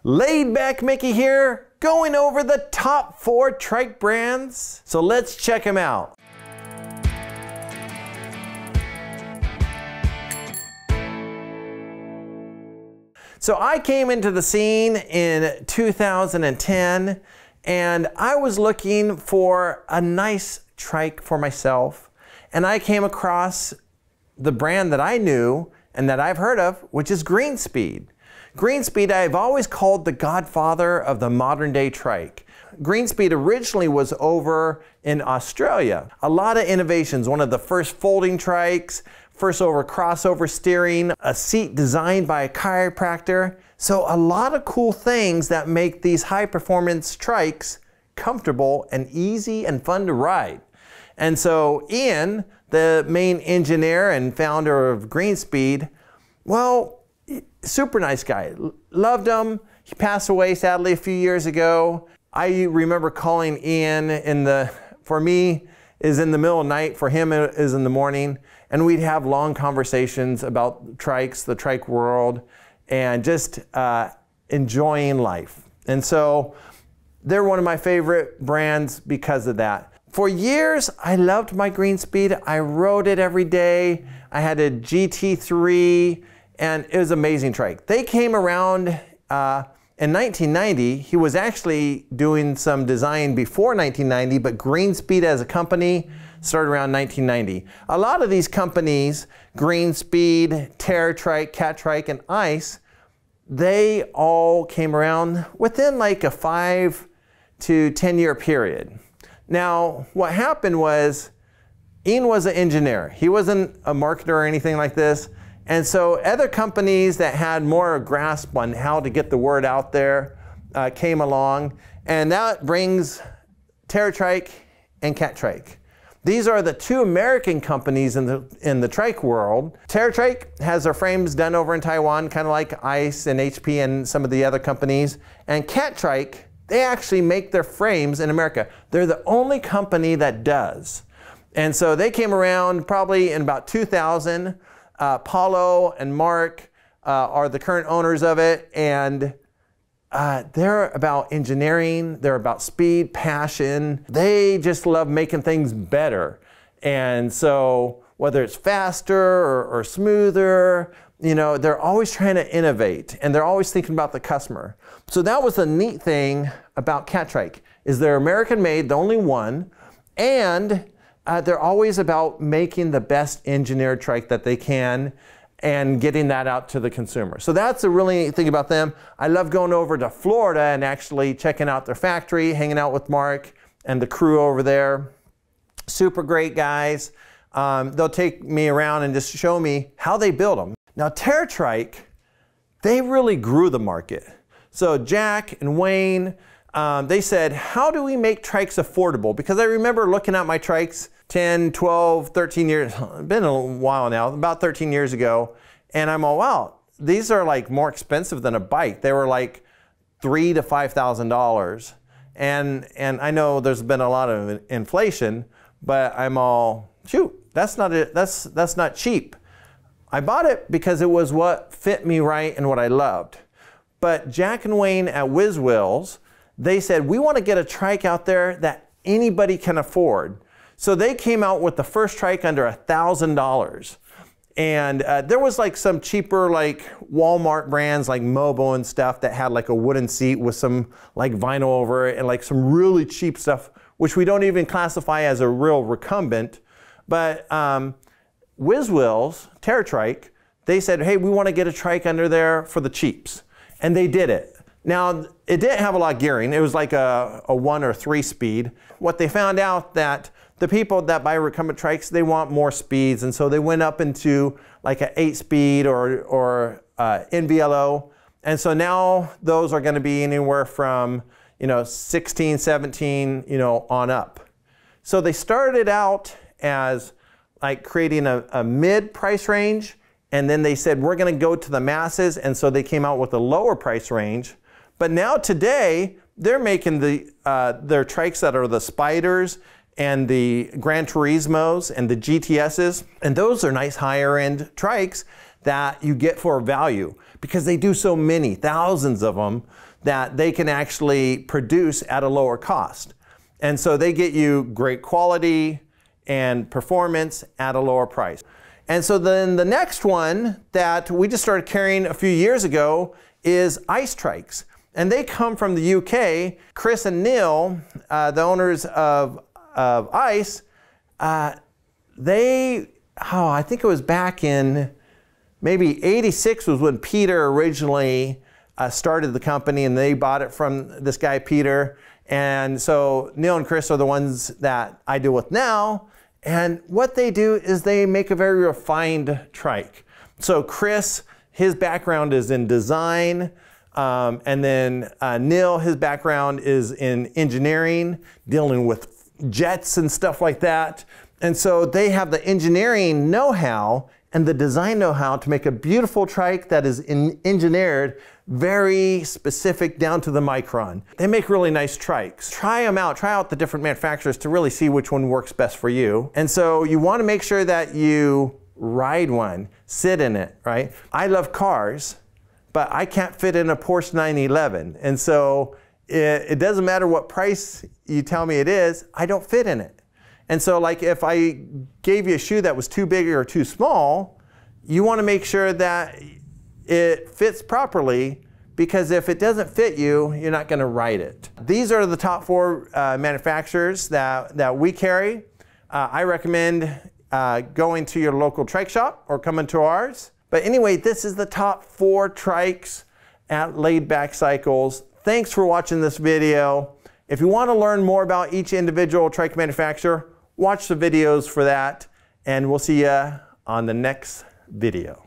Laid Back Mickey here, going over the top 4 trike brands. So let's check them out. So I came into the scene in 2010 and I was looking for a nice trike for myself, and I came across the brand that I knew and that I've heard of, which is Greenspeed. Greenspeed I've always called the godfather of the modern day trike. Greenspeed originally was over in Australia. A lot of innovations, one of the first folding trikes, first over crossover steering, a seat designed by a chiropractor. So a lot of cool things that make these high performance trikes comfortable and easy and fun to ride. And so Ian, the main engineer and founder of Greenspeed, well, super nice guy. Loved him. He passed away sadly a few years ago. I remember calling Ian for me is in the middle of the night, for him is in the morning, and we'd have long conversations about trikes, the trike world, and just enjoying life. And so they're one of my favorite brands because of that. For years, I loved my Greenspeed. I rode it every day. I had a GT3, and it was an amazing trike. They came around in 1990. He was actually doing some design before 1990, but Greenspeed as a company started around 1990. A lot of these companies, Greenspeed, TerraTrike, Catrike, and Ice, they all came around within like a 5 to 10 year period. Now, what happened was, Ian was an engineer. He wasn't a marketer or anything like this. And so other companies that had more grasp on how to get the word out there came along. And that brings TerraTrike and Catike. These are the 2 American companies in the trike world. TerraTrike has their frames done over in Taiwan, kind of like Ice and HP and some of the other companies. And Catike, they actually make their frames in America. They're the only company that does. And so they came around probably in about 2000. Paulo and Mark are the current owners of it, and they're about engineering, they're about speed, passion. They just love making things better. And so whether it's faster or smoother, you know, they're always trying to innovate, and they're always thinking about the customer. So that was the neat thing about Catrike, is they're American made, the only one, and they're always about making the best engineered trike that they can and getting that out to the consumer. So that's a really neat thing about them. I love going over to Florida and actually checking out their factory, hanging out with Mark and the crew over there. Super great guys. They'll take me around and just show me how they build them. Now TerraTrike, they really grew the market. So Jack and Wayne, they said, how do we make trikes affordable? Because I remember looking at my trikes 10, 12, 13 years, been a while now, about 13 years ago. And I'm all, wow, these are like more expensive than a bike. They were like $3,000 to $5,000. And I know there's been a lot of inflation, but I'm all, shoot, that's not cheap. I bought it because it was what fit me right and what I loved. But Jack and Wayne at Whiz Wheels, they said, we want to get a trike out there that anybody can afford. So they came out with the first trike under $1,000. And there was like some cheaper like Walmart brands like Mobo and stuff that had like a wooden seat with some like vinyl over it and like some really cheap stuff, which we don't even classify as a real recumbent. But Whiz Wheels, TerraTrike, they said, hey, we want to get a trike under there for the cheaps. And they did it. Now, it didn't have a lot of gearing. It was like a 1 or 3 speed. What they found out that the people that buy recumbent trikes, they want more speeds. And so they went up into like an 8-speed or NVLO. And so now those are going to be anywhere from, 16, 17, on up. So they started out as like creating a mid price range. And then they said, we're going to go to the masses. And so they came out with a lower price range. But now today, they're making their trikes that are the Spiders and the Gran Turismos and the GTSs. And those are nice higher end trikes that you get for value because they do so many, thousands of them, that they can actually produce at a lower cost. And so they get you great quality and performance at a lower price. And so then the next one that we just started carrying a few years ago is ice trikes. And they come from the UK. Chris and Neil, the owners of Ice, I think it was back in maybe '86 was when Peter originally started the company, and they bought it from this guy Peter. And so Neil and Chris are the ones that I deal with now. And what they do is they make a very refined trike. So Chris, his background is in design, and then Neil, his background is in engineering, dealing with jets and stuff like that. And so they have the engineering know-how and the design know-how to make a beautiful trike that is engineered very specific down to the micron. They make really nice trikes. Try them out, try out the different manufacturers to really see which one works best for you. And so you want to make sure that you ride one, sit in it, right? I love cars, but I can't fit in a Porsche 911. And so it doesn't matter what price you tell me it is, I don't fit in it. And so like if I gave you a shoe that was too big or too small, you want to make sure that it fits properly, because if it doesn't fit you, you're not going to ride it. These are the top 4 manufacturers that we carry. I recommend going to your local trike shop or coming to ours. But anyway, this is the top 4 trikes at Laid Back Cycles. Thanks for watching this video. If you want to learn more about each individual trike manufacturer, watch the videos for that, and we'll see you on the next video.